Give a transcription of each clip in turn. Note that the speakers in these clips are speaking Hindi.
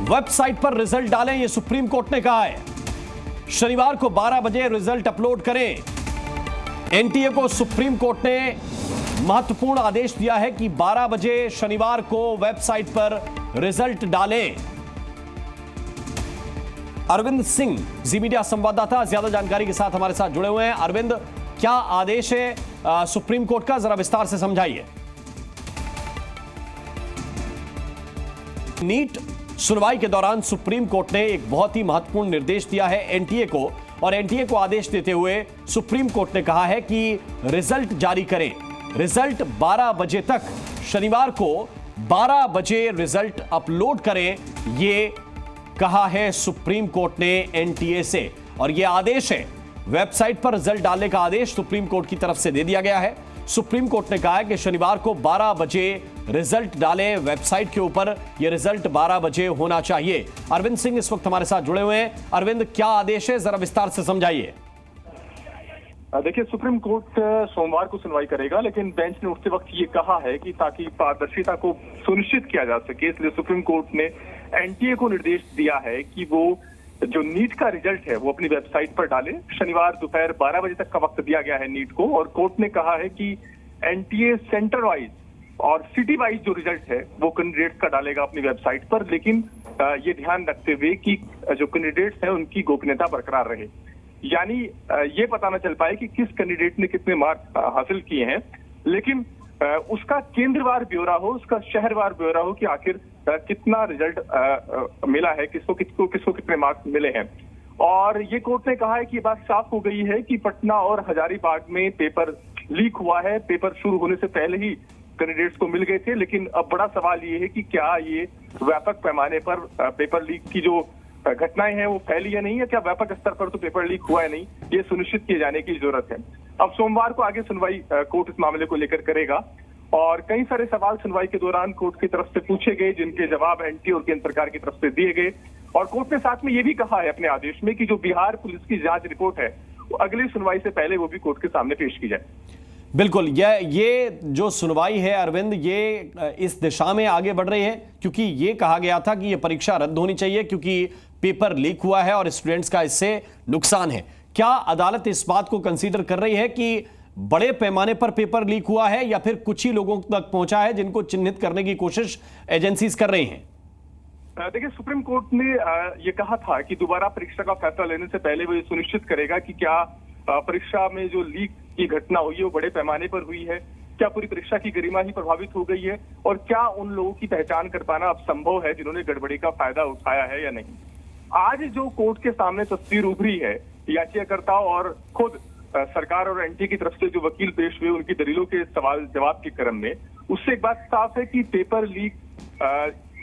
वेबसाइट पर रिजल्ट डालें, यह सुप्रीम कोर्ट ने कहा है। शनिवार को 12 बजे रिजल्ट अपलोड करें। एनटीए को सुप्रीम कोर्ट ने महत्वपूर्ण आदेश दिया है कि 12 बजे शनिवार को वेबसाइट पर रिजल्ट डालें। अरविंद सिंह जी मीडिया संवाददाता ज्यादा जानकारी के साथ हमारे साथ जुड़े हुए हैं। अरविंद, क्या आदेश है सुप्रीम कोर्ट का, जरा विस्तार से समझाइए। नीट सुनवाई के दौरान सुप्रीम कोर्ट ने एक बहुत ही महत्वपूर्ण निर्देश दिया है एनटीए को, और एनटीए को आदेश देते हुए सुप्रीम कोर्ट ने कहा है कि रिजल्ट जारी करें। रिजल्ट 12 बजे तक, शनिवार को 12 बजे रिजल्ट अपलोड करें, यह कहा है सुप्रीम कोर्ट ने एनटीए से। और यह आदेश है, वेबसाइट पर रिजल्ट डालने का आदेश सुप्रीम कोर्ट की तरफ से दे दिया गया है। सुप्रीम कोर्ट ने कहा है कि शनिवार को 12 बजे रिजल्ट डालें वेबसाइट के ऊपर, यह रिजल्ट 12 बजे होना चाहिए। अरविंद सिंह इस वक्त हमारे साथ जुड़े हुए हैं। अरविंद, क्या आदेश है, जरा विस्तार से समझाइए। देखिए, सुप्रीम कोर्ट सोमवार को सुनवाई करेगा, लेकिन बेंच ने उठते वक्त ये कहा है कि ताकि पारदर्शिता को सुनिश्चित किया जा सके, इसलिए सुप्रीम कोर्ट ने एनटीए को निर्देश दिया है कि वो जो नीट का रिजल्ट है वो अपनी वेबसाइट पर डाले। शनिवार दोपहर 12 बजे तक का वक्त दिया गया है नीट को, और कोर्ट ने कहा है कि एनटीए सेंटर वाइज और सिटी वाइज जो रिजल्ट है वो कैंडिडेट्स का डालेगा अपनी वेबसाइट पर, लेकिन ये ध्यान रखते हुए कि जो कैंडिडेट्स हैं उनकी गोपनीयता बरकरार रहे। यानी ये पता न चल पाए कि किस कैंडिडेट ने कितने मार्क्स हासिल किए हैं, लेकिन उसका केंद्रवार ब्यौरा हो, उसका शहरवार ब्यौरा हो कि आखिर कितना रिजल्ट मिला है, किसको कितने मार्क्स मिले हैं। और ये कोर्ट ने कहा है कि ये बात साफ हो गई है कि पटना और हजारीबाग में पेपर लीक हुआ है। पेपर शुरू होने से पहले ही कैंडिडेट्स को मिल गए थे, लेकिन अब बड़ा सवाल ये है कि क्या ये व्यापक पैमाने पर पेपर लीक की जो घटनाएं हैं वो फैली या नहीं है, क्या व्यापक स्तर पर तो पेपर लीक हुआ है नहीं, ये सुनिश्चित किए जाने की जरूरत है। अब सोमवार को आगे सुनवाई कोर्ट इस मामले को लेकर करेगा, और कई सारे सवाल सुनवाई के दौरान कोर्ट की तरफ से पूछे गए, जिनके जवाब एनटीए और केंद्र सरकार की तरफ से दिए गए। और कोर्ट ने साथ में ये भी कहा है अपने आदेश में कि जो बिहार पुलिस की जांच रिपोर्ट है वो अगली सुनवाई से पहले वो भी कोर्ट के सामने पेश की जाए। बिल्कुल, ये जो सुनवाई है अरविंद, ये इस दिशा में आगे बढ़ रही है, क्योंकि ये कहा गया था कि ये परीक्षा रद्द होनी चाहिए क्योंकि पेपर लीक हुआ है और स्टूडेंट्स का इससे नुकसान है। क्या अदालत इस बात को कंसीडर कर रही है कि बड़े पैमाने पर पेपर लीक हुआ है, या फिर कुछ ही लोगों तक पहुंचा है जिनको चिन्हित करने की कोशिश एजेंसीज कर रही हैं? देखिए, सुप्रीम कोर्ट ने ये कहा था कि दोबारा परीक्षा का फैसला लेने से पहले वो ये सुनिश्चित करेगा कि क्या परीक्षा में जो लीक की घटना हुई है वो बड़े पैमाने पर हुई है, क्या पूरी परीक्षा की गरिमा ही प्रभावित हो गई है, और क्या उन लोगों की पहचान कर पाना अब संभव है जिन्होंने गड़बड़ी का फायदा उठाया है या नहीं। आज जो कोर्ट के सामने तस्वीर उभरी है, याचिकाकर्ता और खुद सरकार और एनटीए की तरफ से जो वकील पेश हुए उनकी दलीलों के सवाल जवाब के क्रम में, उससे एक बात साफ है कि पेपर लीक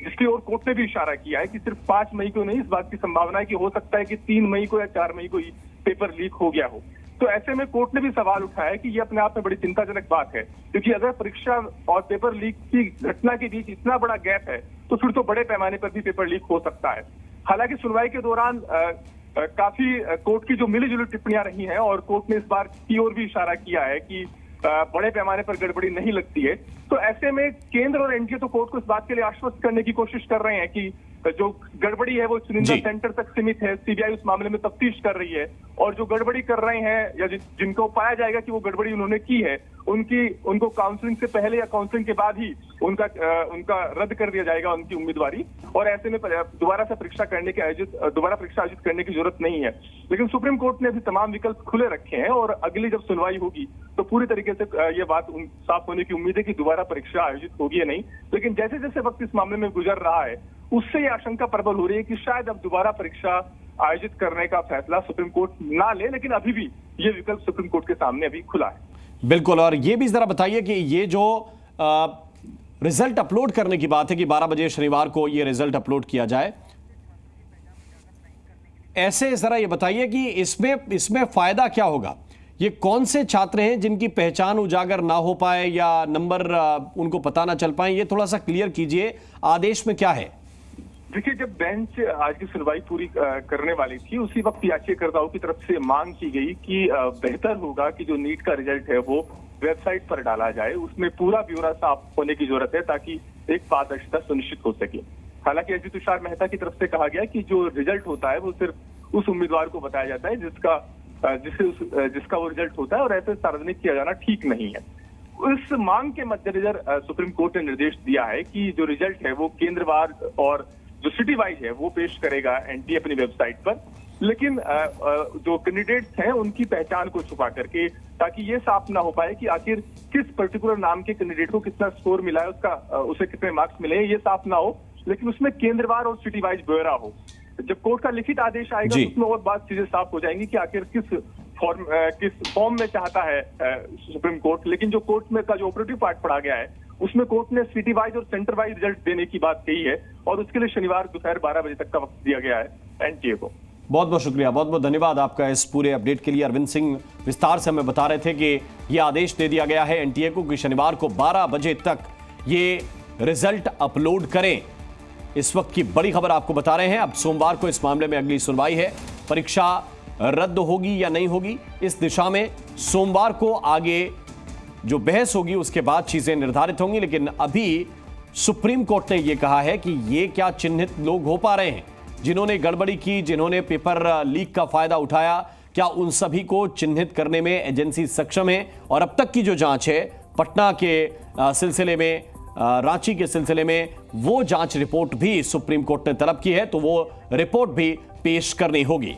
जिसकी ओर कोर्ट ने भी इशारा किया है कि सिर्फ 5 मई को नहीं, इस बात की संभावना है कि हो सकता है कि 3 मई को या 4 मई को ही पेपर लीक हो गया हो। तो ऐसे में कोर्ट ने भी सवाल उठाया है कि ये अपने आप में बड़ी चिंताजनक बात है, क्योंकि अगर परीक्षा और पेपर लीक की घटना के बीच इतना बड़ा गैप है तो फिर तो बड़े पैमाने पर भी पेपर लीक हो सकता है। हालांकि सुनवाई के दौरान काफी कोर्ट की जो मिली जुली टिप्पणियां रही हैं, और कोर्ट ने इस बार की ओर भी इशारा किया है कि बड़े पैमाने पर गड़बड़ी नहीं लगती है। तो ऐसे में केंद्र और एनटीए तो कोर्ट को इस बात के लिए आश्वस्त करने की कोशिश कर रहे हैं कि जो गड़बड़ी है वो चुनिंदा सेंटर तक सीमित है, सीबीआई उस मामले में तफ्तीश कर रही है, और जो गड़बड़ी कर रहे हैं या जिनको पाया जाएगा कि वो गड़बड़ी उन्होंने की है, उनको काउंसलिंग से पहले या काउंसलिंग के बाद ही उनका रद्द कर दिया जाएगा उनकी उम्मीदवारी, और ऐसे में दोबारा परीक्षा आयोजित करने की जरूरत नहीं है। लेकिन सुप्रीम कोर्ट ने अभी तमाम विकल्प खुले रखे हैं, और अगली जब सुनवाई होगी तो पूरी तरीके से ये बात साफ होने की उम्मीद है कि दोबारा परीक्षा आयोजित होगी या नहीं। लेकिन जैसे जैसे वक्त इस मामले में गुजर रहा है, उससे ये आशंका प्रबल हो रही है कि शायद अब दोबारा परीक्षा आयोजित करने का फैसला सुप्रीम कोर्ट ना ले, लेकिन अभी भी ये विकल्प सुप्रीम कोर्ट के सामने अभी खुला है। बिल्कुल, और ये भी जरा बताइए कि ये जो रिजल्ट अपलोड करने की बात है कि 12 बजे शनिवार को ये रिजल्ट अपलोड किया जाए, ऐसे जरा ये बताइए कि इसमें फायदा क्या होगा? ये कौन से छात्र हैं जिनकी पहचान उजागर ना हो पाए या नंबर उनको पता ना चल पाए, ये थोड़ा सा क्लियर कीजिए, आदेश में क्या है? देखिए, जब बेंच आज की सुनवाई पूरी करने वाली थी, उसी वक्त याचिकाकर्ताओं की तरफ से मांग की गई कि बेहतर होगा कि जो नीट का रिजल्ट है वो वेबसाइट पर डाला जाए, उसमें पूरा ब्यौरा साफ होने की जरूरत है ताकि एक पारदर्शिता सुनिश्चित हो सके। हालांकि एसडी तुषार मेहता की तरफ से कहा गया कि जो रिजल्ट होता है वो सिर्फ उस उम्मीदवार को बताया जाता है जिसका वो रिजल्ट होता है, और ऐसे सार्वजनिक किया जाना ठीक नहीं है। इस मांग के मद्देनजर सुप्रीम कोर्ट ने निर्देश दिया है कि जो रिजल्ट है वो केंद्रवार और जो सिटी वाइज है वो पेश करेगा एनटीए अपनी वेबसाइट पर, लेकिन जो कैंडिडेट्स हैं उनकी पहचान को छुपा करके, ताकि ये साफ ना हो पाए कि आखिर किस पर्टिकुलर नाम के कैंडिडेट को कितना स्कोर मिला है, उसे कितने मार्क्स मिले हैं, ये साफ ना हो, लेकिन उसमें केंद्रवार और सिटी वाइज ब्यौरा हो। जब कोर्ट का लिखित आदेश आएगा तो उसमें और बात चीजें साफ हो जाएंगी कि आखिर किस फॉर्म में चाहता है सुप्रीम कोर्ट। लेकिन जो कोर्ट में का जो ऑपरेटिव पार्ट पढ़ा गया है उसमें कोर्ट ने सिटी वाइज और सेंटर वाइज रिजल्ट देने की बात कही है, और उसके लिए शनिवार दोपहर 12 बजे तक का वक्त दिया गया है एनटीए को। बहुत बहुत शुक्रिया, बहुत बहुत धन्यवाद आपका इस पूरे अपडेट के लिए। अरविंद सिंह विस्तार से हमें बता रहे थे कि यह आदेश दे दिया गया है एनटीए को कि शनिवार को 12 बजे तक ये रिजल्ट अपलोड करें। इस वक्त की बड़ी खबर आपको बता रहे हैं। अब सोमवार को इस मामले में अगली सुनवाई है। परीक्षा रद्द होगी या नहीं होगी, इस दिशा में सोमवार को आगे जो बहस होगी उसके बाद चीजें निर्धारित होंगी। लेकिन अभी सुप्रीम कोर्ट ने यह कहा है कि ये क्या चिन्हित लोग हो पा रहे हैं जिन्होंने गड़बड़ी की, जिन्होंने पेपर लीक का फायदा उठाया, क्या उन सभी को चिन्हित करने में एजेंसी सक्षम है? और अब तक की जो जांच है पटना के सिलसिले में, रांची के सिलसिले में, वो जांच रिपोर्ट भी सुप्रीम कोर्ट ने तलब की है, तो वो रिपोर्ट भी पेश करनी होगी।